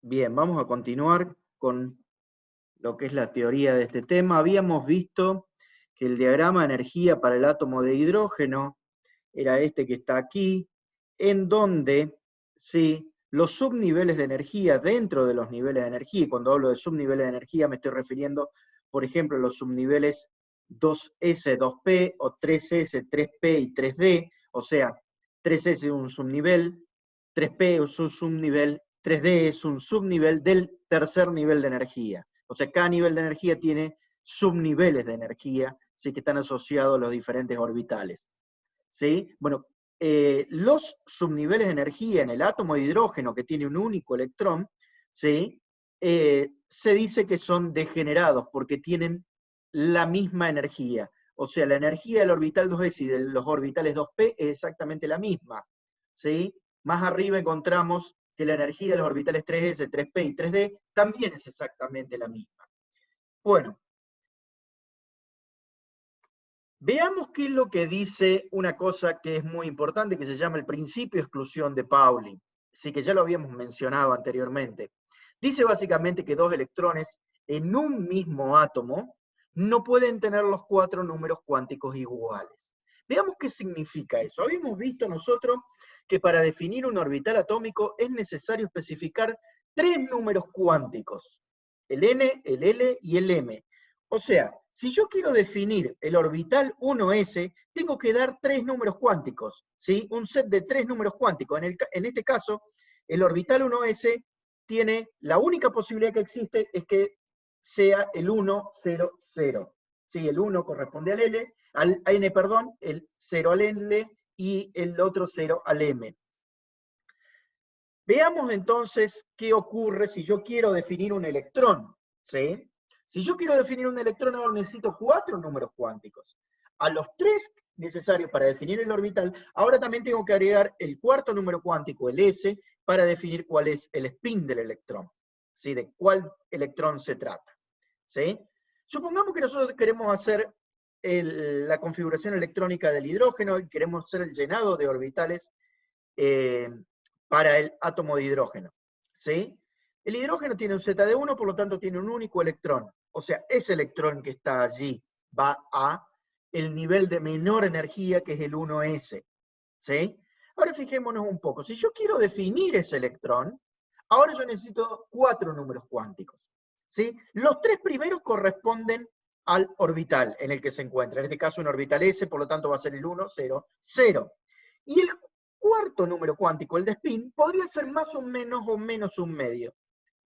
Bien, vamos a continuar con lo que es la teoría de este tema. Habíamos visto que el diagrama de energía para el átomo de hidrógeno era este que está aquí, en donde ¿sí? Los subniveles de energía dentro de los niveles de energía, y cuando hablo de subniveles de energía me estoy refiriendo, por ejemplo, a los subniveles 2S, 2P, o 3S, 3P y 3D, o sea, 3S es un subnivel, 3P es un subnivel, 3D es un subnivel del tercer nivel de energía. O sea, cada nivel de energía tiene subniveles de energía, ¿sí? Que están asociados a los diferentes orbitales. ¿Sí? Bueno, los subniveles de energía en el átomo de hidrógeno que tiene un único electrón, ¿sí? Se dice que son degenerados porque tienen la misma energía. O sea, la energía del orbital 2s y de los orbitales 2p es exactamente la misma. ¿Sí? Más arriba encontramos que la energía de los orbitales 3s, 3p y 3d también es exactamente la misma. Bueno, veamos qué es lo que dice una cosa que es muy importante, que se llama el principio de exclusión de Pauli. Sí, que ya lo habíamos mencionado anteriormente. Dice básicamente que dos electrones en un mismo átomo no pueden tener los cuatro números cuánticos iguales. Veamos qué significa eso. Habíamos visto nosotros que para definir un orbital atómico es necesario especificar tres números cuánticos, el n, el l y el m. O sea, si yo quiero definir el orbital 1s, tengo que dar tres números cuánticos, ¿sí? Un set de tres números cuánticos. En este caso, el orbital 1s tiene, la única posibilidad que existe es que sea el 1, 0, 0. ¿Sí? El 1 corresponde al L, al N, perdón, el 0 al L y el otro 0 al M. Veamos entonces qué ocurre si yo quiero definir un electrón, ¿sí? Si yo quiero definir un electrón, ahora necesito cuatro números cuánticos. A los tres necesarios para definir el orbital, ahora también tengo que agregar el cuarto número cuántico, el S, para definir cuál es el spin del electrón, ¿sí? De cuál electrón se trata, ¿sí? Supongamos que nosotros queremos hacer la configuración electrónica del hidrógeno y queremos hacer el llenado de orbitales eh, para el átomo de hidrógeno. ¿Sí? El hidrógeno tiene un Z de 1, por lo tanto tiene un único electrón. O sea, ese electrón que está allí va a el nivel de menor energía, que es el 1s. ¿Sí? Ahora fijémonos un poco. Si yo quiero definir ese electrón, ahora yo necesito cuatro números cuánticos. ¿Sí? Los tres primeros corresponden al orbital en el que se encuentra. En este caso un orbital S, por lo tanto va a ser el 1, 0, 0. Y el cuarto número cuántico, el de spin, podría ser más o menos un medio.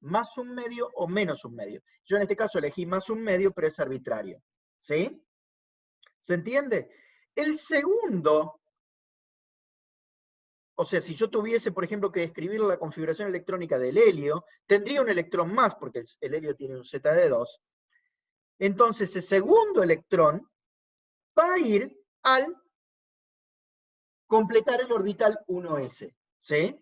Más un medio o menos un medio. Yo en este caso elegí más un medio, pero es arbitrario. ¿Sí? ¿Se entiende? El segundo, o sea, si yo tuviese, por ejemplo, que describir la configuración electrónica del helio, tendría un electrón más, porque el helio tiene un Z de 2. Entonces, el segundo electrón va a ir al completar el orbital 1s. ¿Sí?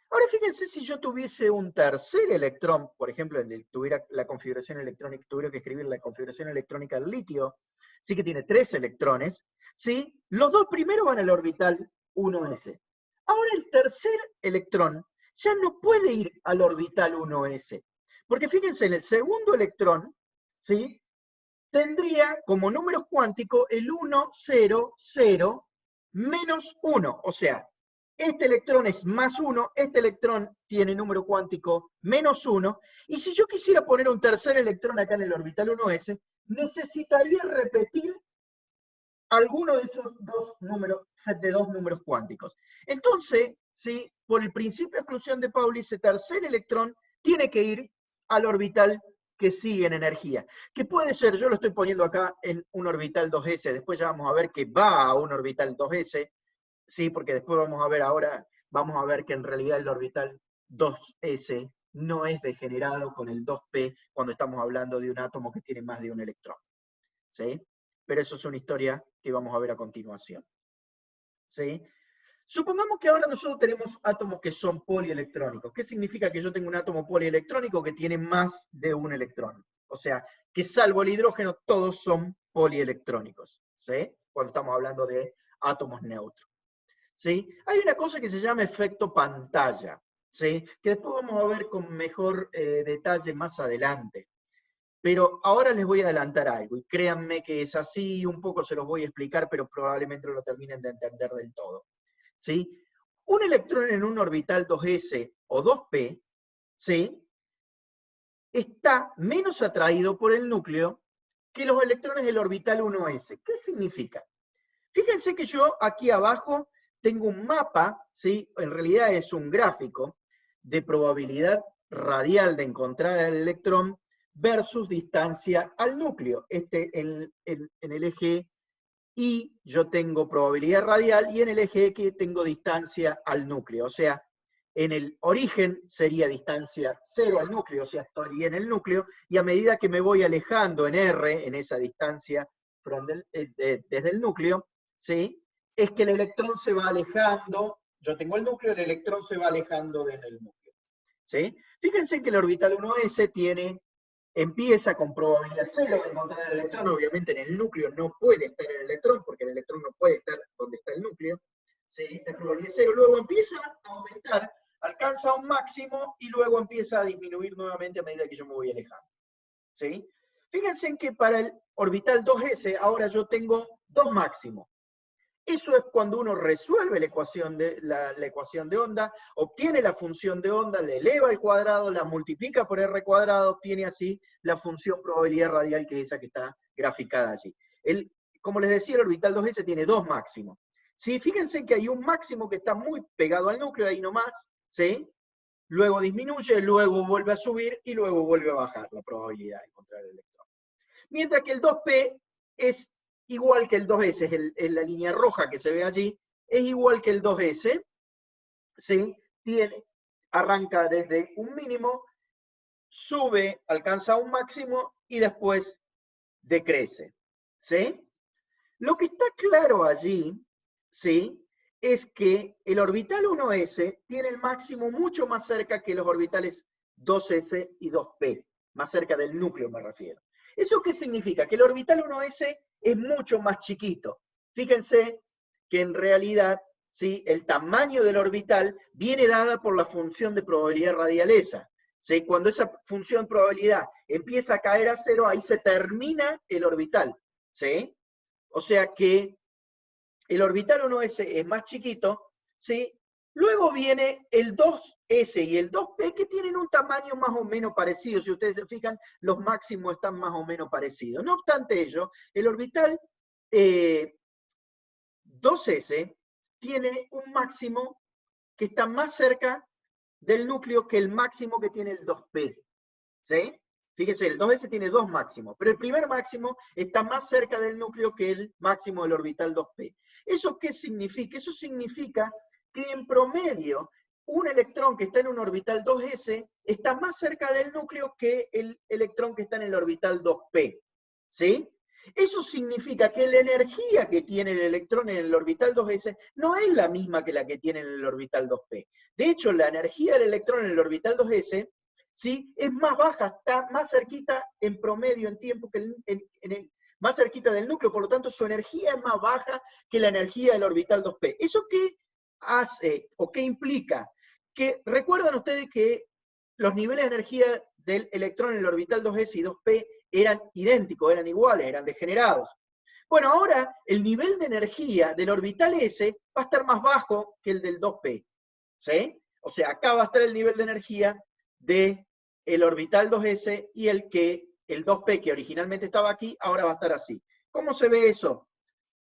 Ahora fíjense si yo tuviese un tercer electrón, por ejemplo, tuviera la configuración electrónica, tuviera que escribir la configuración electrónica del litio, sí que tiene tres electrones, ¿sí? Los dos primeros van al orbital 1s. Ahora el tercer electrón ya no puede ir al orbital 1s, porque fíjense, en el segundo electrón, ¿sí? Tendría como número cuántico el 1, 0, 0, menos 1, o sea, este electrón es más 1, este electrón tiene número cuántico menos 1, y si yo quisiera poner un tercer electrón acá en el orbital 1s, necesitaría repetir alguno de esos dos números, set de dos números cuánticos. Entonces, ¿sí? Por el principio de exclusión de Pauli, ese tercer electrón tiene que ir al orbital que sigue en energía. Que puede ser, yo lo estoy poniendo acá en un orbital 2s, después ya vamos a ver que va a un orbital 2s, sí, porque después vamos a ver ahora, vamos a ver que en realidad el orbital 2s no es degenerado con el 2p cuando estamos hablando de un átomo que tiene más de un electrón. ¿Sí? Pero eso es una historia que vamos a ver a continuación. ¿Sí? Supongamos que ahora nosotros tenemos átomos que son polielectrónicos. ¿Qué significa que yo tengo un átomo polielectrónico que tiene más de un electrón? O sea, que salvo el hidrógeno, todos son polielectrónicos. ¿Sí? Cuando estamos hablando de átomos neutros. ¿Sí? Hay una cosa que se llama efecto pantalla. ¿sí? Que después vamos a ver con mejor detalle más adelante. Pero ahora les voy a adelantar algo, y créanme que es así, un poco se los voy a explicar, pero probablemente no lo terminen de entender del todo. ¿Sí? Un electrón en un orbital 2s o 2p, ¿sí? Está menos atraído por el núcleo que los electrones del orbital 1s. ¿Qué significa? Fíjense que yo aquí abajo tengo un mapa, ¿sí? En realidad es un gráfico de probabilidad radial de encontrar al electrón versus distancia al núcleo. En el eje Y yo tengo probabilidad radial y en el eje X tengo distancia al núcleo. O sea, en el origen sería distancia 0 al núcleo, o sea, estaría en el núcleo, y a medida que me voy alejando en R, en esa distancia desde el núcleo, ¿sí? Es que el electrón se va alejando, yo tengo el núcleo, el electrón se va alejando desde el núcleo. ¿Sí? Fíjense que el orbital 1s empieza con probabilidad 0 de encontrar el electrón. Obviamente en el núcleo no puede estar el electrón, porque el electrón no puede estar donde está el núcleo. ¿Sí? Es probabilidad 0. Luego empieza a aumentar, alcanza un máximo y luego empieza a disminuir nuevamente a medida que yo me voy alejando. ¿Sí? Fíjense en que para el orbital 2s ahora yo tengo dos máximos. Eso es cuando uno resuelve la ecuación de onda, obtiene la función de onda, le eleva al cuadrado, la multiplica por r cuadrado, obtiene así la función probabilidad radial, que es esa que está graficada allí. Como les decía, el orbital 2s tiene dos máximos. ¿Sí? Fíjense que hay un máximo que está muy pegado al núcleo, ahí nomás, ¿sí? Luego disminuye, luego vuelve a subir y luego vuelve a bajar la probabilidad de encontrar el electrón. Mientras que el 2p es igual que el 2s, es la línea roja que se ve allí, es igual que el 2s, ¿sí? Arranca desde un mínimo, sube, alcanza un máximo y después decrece, ¿sí? Lo que está claro allí, ¿sí? Es que el orbital 1s tiene el máximo mucho más cerca que los orbitales 2s y 2p, más cerca del núcleo me refiero. ¿Eso qué significa? Que el orbital 1s es mucho más chiquito. Fíjense que en realidad, ¿sí? El tamaño del orbital viene dada por la función de probabilidad radial esa. ¿Sí? Cuando esa función probabilidad empieza a caer a cero, ahí se termina el orbital. ¿Sí? O sea que el orbital 1s es más chiquito, ¿sí? Luego viene el 2s y el 2p, que tienen un tamaño más o menos parecido. Si ustedes se fijan, los máximos están más o menos parecidos. No obstante ello, el orbital 2s tiene un máximo que está más cerca del núcleo que el máximo que tiene el 2p. ¿Sí? Fíjense, el 2s tiene dos máximos, pero el primer máximo está más cerca del núcleo que el máximo del orbital 2p. ¿Eso qué significa? Eso significa que en promedio un electrón que está en un orbital 2s está más cerca del núcleo que el electrón que está en el orbital 2p. ¿Sí? Eso significa que la energía que tiene el electrón en el orbital 2s no es la misma que la que tiene en el orbital 2p. De hecho, la energía del electrón en el orbital 2s, ¿sí? Es más baja, está más cerquita en promedio en tiempo que más cerquita del núcleo, por lo tanto su energía es más baja que la energía del orbital 2p. ¿Eso qué hace o qué implica? Que recuerdan ustedes que los niveles de energía del electrón en el orbital 2s y 2p eran idénticos, eran iguales, eran degenerados. Bueno, ahora el nivel de energía del orbital s va a estar más bajo que el del 2p. ¿Sí? O sea, acá va a estar el nivel de energía del orbital 2s y el 2p, que originalmente estaba aquí, ahora va a estar así. ¿Cómo se ve eso?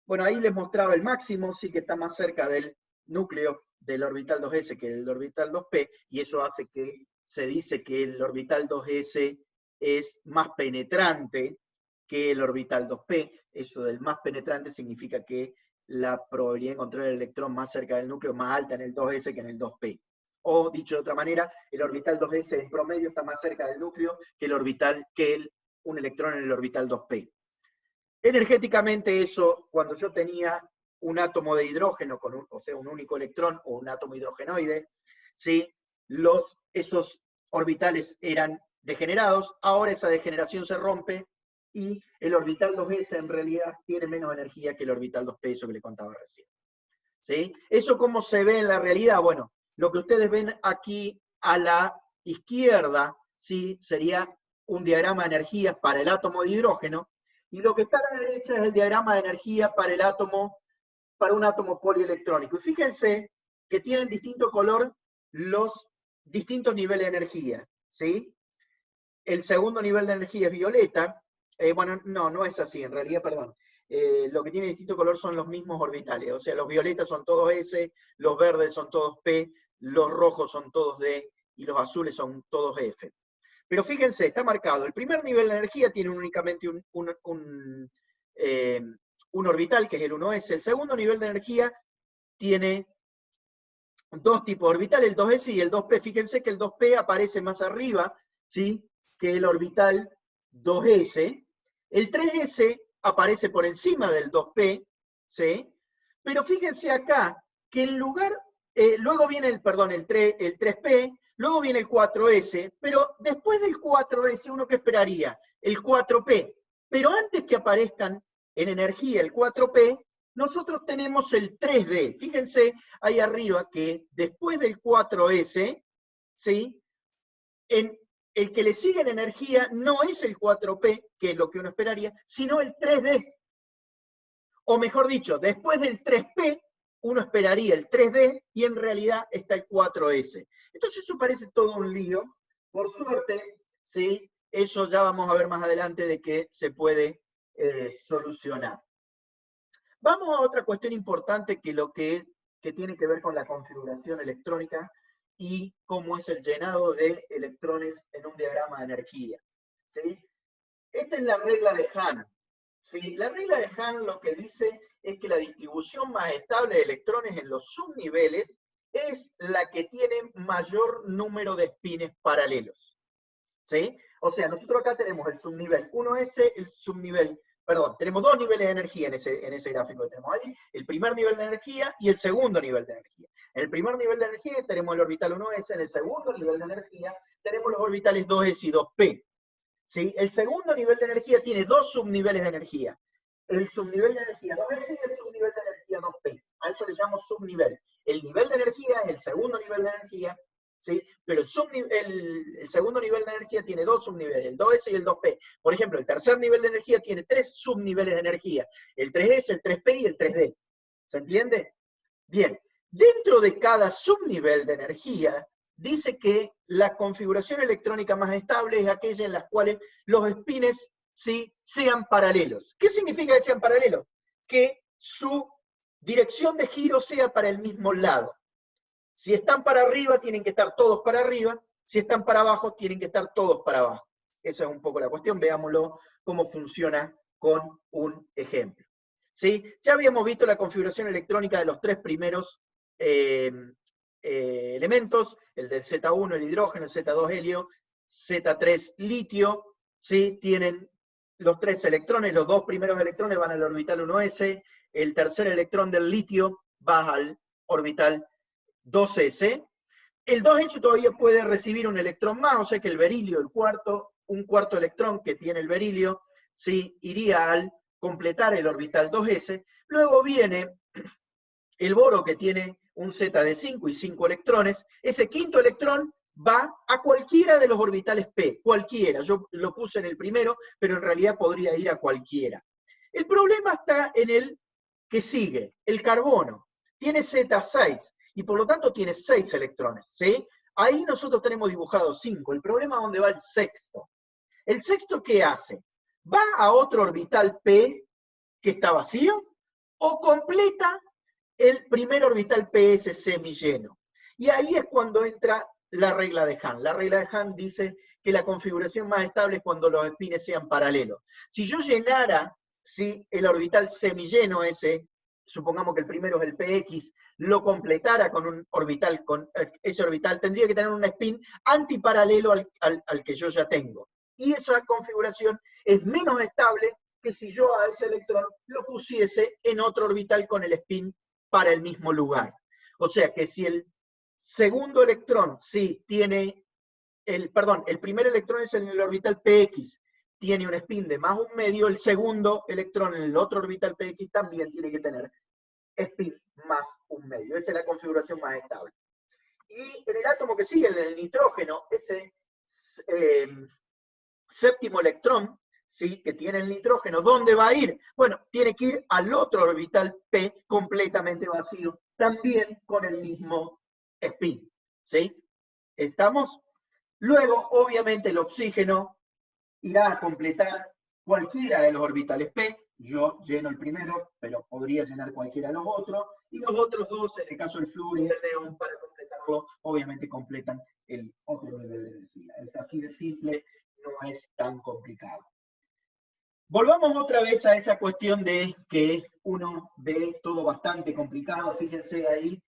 Bueno, ahí les mostraba el máximo, sí que está más cerca del núcleo del orbital 2s que del orbital 2p, y eso hace que se dice que el orbital 2s es más penetrante que el orbital 2p. Eso del más penetrante significa que la probabilidad de encontrar el electrón más cerca del núcleo es más alta en el 2s que en el 2p. O, dicho de otra manera, el orbital 2s en promedio está más cerca del núcleo que un electrón en el orbital 2p. Energéticamente eso, cuando yo tenía un átomo de hidrógeno, o sea, un único electrón o un átomo hidrogenoide, ¿sí? Esos orbitales eran degenerados, ahora esa degeneración se rompe y el orbital 2s en realidad tiene menos energía que el orbital 2p, eso que le contaba recién. ¿Sí? ¿Eso cómo se ve en la realidad? Bueno, lo que ustedes ven aquí a la izquierda, ¿sí? Sería un diagrama de energía para el átomo de hidrógeno, y lo que está a la derecha es el diagrama de energía para para un átomo polielectrónico. Y fíjense que tienen distinto color los distintos niveles de energía, ¿sí? El segundo nivel de energía es violeta. Bueno, no es así, en realidad, perdón. Lo que tiene distinto color son los mismos orbitales. O sea, los violetas son todos S, los verdes son todos P, los rojos son todos D y los azules son todos F. Pero fíjense, está marcado. El primer nivel de energía tiene únicamente un orbital, que es el 1S. El segundo nivel de energía tiene dos tipos de orbital, el 2S y el 2P. Fíjense que el 2P aparece más arriba, ¿sí?, que el orbital 2S. El 3S aparece por encima del 2P, ¿sí? Pero fíjense acá que en lugar, luego viene el 3P, luego viene el 4S, pero después del 4S, ¿uno qué esperaría? El 4P. Pero antes que aparezcan en energía el 4P, nosotros tenemos el 3D. Fíjense ahí arriba que después del 4S, ¿sí?, el que le sigue en energía no es el 4P, que es lo que uno esperaría, sino el 3D. O mejor dicho, después del 3P, uno esperaría el 3D y en realidad está el 4S. Entonces eso parece todo un lío. Por suerte, ¿sí?, eso ya vamos a ver más adelante de que se puede solucionar. Vamos a otra cuestión importante que tiene que ver con la configuración electrónica y cómo es el llenado de electrones en un diagrama de energía, ¿sí? Esta es la regla de Hahn, ¿sí? La regla de Hahn lo que dice es que la distribución más estable de electrones en los subniveles es la que tiene mayor número de espines paralelos, ¿sí? O sea, nosotros acá tenemos el subnivel 1S, tenemos dos niveles de energía en ese gráfico que tenemos ahí, el primer nivel de energía y el segundo nivel de energía. En el primer nivel de energía tenemos el orbital 1S, en el segundo nivel de energía tenemos los orbitales 2S y 2P. ¿Sí? El segundo nivel de energía tiene dos subniveles de energía. El subnivel de energía 2S y el subnivel de energía 2P. A eso le llamamos subnivel. El nivel de energía es el segundo nivel de energía, ¿sí? Pero el segundo nivel de energía tiene dos subniveles, el 2S y el 2P. Por ejemplo, el tercer nivel de energía tiene tres subniveles de energía, el 3S, el 3P y el 3D. ¿Se entiende? Bien, dentro de cada subnivel de energía, dice que la configuración electrónica más estable es aquella en las cuales los espines sí sean paralelos. ¿Qué significa que sean paralelos? Que su dirección de giro sea para el mismo lado. Si están para arriba, tienen que estar todos para arriba. Si están para abajo, tienen que estar todos para abajo. Esa es un poco la cuestión. Veámoslo cómo funciona con un ejemplo. ¿Sí? Ya habíamos visto la configuración electrónica de los tres primeros elementos, el del Z1, el hidrógeno, el Z2, helio, Z3, litio, ¿sí? Tienen los tres electrones, los dos primeros electrones van al orbital 1S, el tercer electrón del litio va al orbital 2S, el 2S todavía puede recibir un electrón más, o sea que el berilio, un cuarto electrón que tiene el berilio, ¿sí?, iría al completar el orbital 2S. Luego viene el boro, que tiene un Z de 5 y 5 electrones. Ese quinto electrón va a cualquiera de los orbitales P, cualquiera. Yo lo puse en el primero, pero en realidad podría ir a cualquiera. El problema está en el que sigue, el carbono. Tiene Z6 y por lo tanto tiene 6 electrones, ¿sí? Ahí nosotros tenemos dibujados 5. El problema es dónde va el sexto. ¿El sexto qué hace? ¿Va a otro orbital P que está vacío o completa el primer orbital PS semilleno? Y ahí es cuando entra la regla de Hahn. La regla de Hahn dice que la configuración más estable es cuando los espines sean paralelos. Si yo llenara, ¿sí?, el orbital semilleno ese, supongamos que el primero es el PX, lo completara con un orbital, con ese orbital tendría que tener un spin antiparalelo al que yo ya tengo. Y esa configuración es menos estable que si yo a ese electrón lo pusiese en otro orbital con el spin para el mismo lugar. O sea que si el segundo electrón, sí, tiene, el primer electrón es en el orbital PX, tiene un spin de más 1/2, el segundo electrón en el otro orbital PX también tiene que tener spin más 1/2. Esa es la configuración más estable. Y en el átomo que sigue, el nitrógeno, ese séptimo electrón, ¿sí?, que tiene el nitrógeno, ¿dónde va a ir? Bueno, tiene que ir al otro orbital p completamente vacío, también con el mismo spin, ¿sí? ¿Estamos? Luego, obviamente, el oxígeno irá a completar cualquiera de los orbitales p. Yo lleno el primero, pero podría llenar cualquiera de los otros, y los otros dos, en el caso del flúor y el neón, para completarlo, obviamente completan el otro nivel de energía. Es así de simple, no es tan complicado. Volvamos otra vez a esa cuestión de que uno ve todo bastante complicado. Fíjense ahí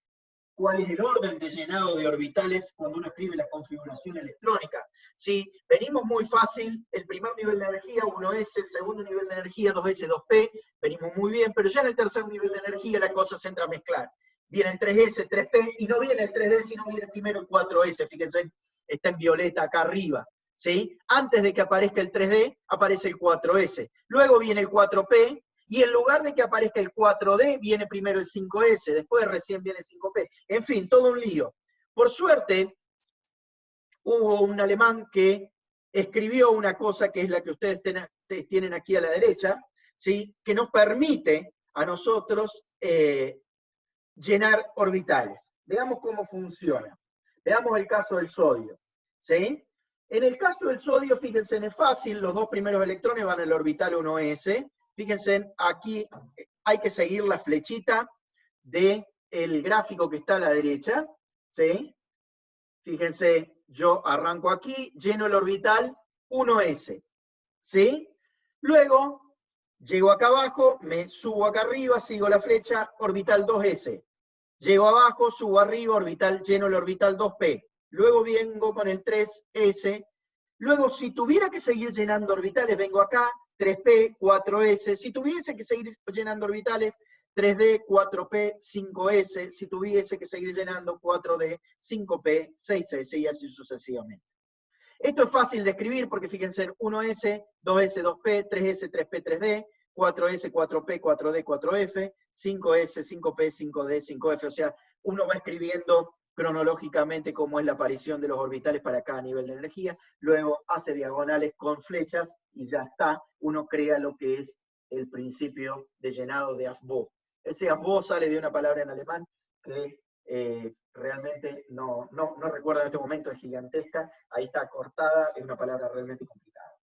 cuál es el orden de llenado de orbitales cuando uno escribe la configuración electrónica. Sí, venimos muy fácil, el primer nivel de energía, 1S, el segundo nivel de energía, 2S, 2P, venimos muy bien, pero ya en el tercer nivel de energía la cosa se entra a mezclar. Vienen 3S, 3P, y no viene el 3D, sino viene primero el 4S, fíjense, está en violeta acá arriba. ¿Sí? Antes de que aparezca el 3D, aparece el 4S. Luego viene el 4P, y en lugar de que aparezca el 4D, viene primero el 5S, después recién viene el 5P. En fin, todo un lío. Por suerte, hubo un alemán que escribió una cosa que es la que ustedes tienen aquí a la derecha, ¿sí?, que nos permite a nosotros llenar orbitales. Veamos cómo funciona. Veamos el caso del sodio, ¿sí? En el caso del sodio, fíjense, es fácil, los dos primeros electrones van al orbital 1s. Fíjense, aquí hay que seguir la flechita del gráfico que está a la derecha, ¿sí? Fíjense, yo arranco aquí, lleno el orbital 1s, ¿sí? Luego, llego acá abajo, me subo acá arriba, sigo la flecha, orbital 2s. Llego abajo, subo arriba, orbital, lleno el orbital 2p. Luego vengo con el 3s. Luego, si tuviera que seguir llenando orbitales, vengo acá, 3p, 4s. Si tuviese que seguir llenando orbitales, 3d, 4p, 5s. Si tuviese que seguir llenando, 4d, 5p, 6s y así sucesivamente. Esto es fácil de escribir porque fíjense, 1s, 2s, 2p, 3s, 3p, 3d, 4s, 4p, 4d, 4f, 5s, 5p, 5d, 5f. O sea, uno va escribiendo cronológicamente cómo es la aparición de los orbitales para cada nivel de energía, luego hace diagonales con flechas y ya está. Uno crea lo que es el principio de llenado de Aufbau. Ese Aufbau sale de una palabra en alemán que realmente no recuerdo en este momento, es gigantesca, ahí está cortada, es una palabra realmente complicada.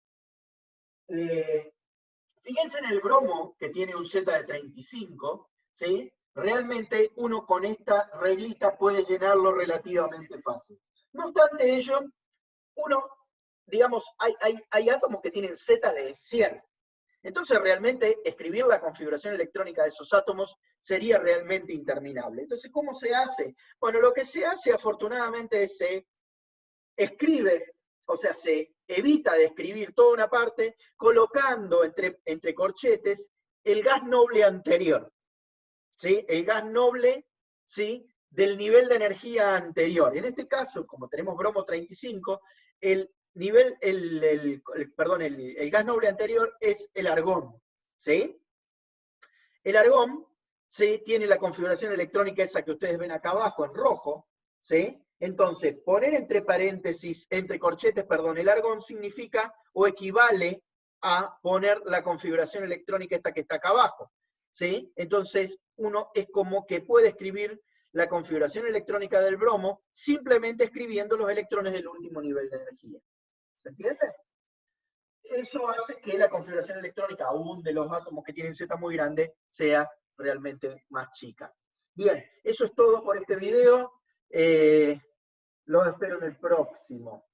Fíjense en el bromo, que tiene un Z de 35, ¿sí? Realmente uno con esta reglita puede llenarlo relativamente fácil. No obstante ello, uno, digamos, hay átomos que tienen Z de 100. Entonces realmente escribir la configuración electrónica de esos átomos sería realmente interminable. Entonces, ¿cómo se hace? Bueno, lo que se hace afortunadamente es se escribe, o sea, se evita de escribir toda una parte colocando entre corchetes el gas noble anterior, ¿sí? El gas noble, ¿sí?, del nivel de energía anterior. En este caso, como tenemos bromo 35, el gas noble anterior es el argón, ¿sí? El argón, ¿sí?, tiene la configuración electrónica esa que ustedes ven acá abajo en rojo, ¿sí? Entonces, poner entre paréntesis, entre corchetes, perdón, el argón significa o equivale a poner la configuración electrónica esta que está acá abajo, ¿sí? Entonces, uno es como que puede escribir la configuración electrónica del bromo simplemente escribiendo los electrones del último nivel de energía. ¿Se entiende? Eso hace que la configuración electrónica, aún de los átomos que tienen Z muy grande, sea realmente más chica. Bien, eso es todo por este video. Los espero en el próximo.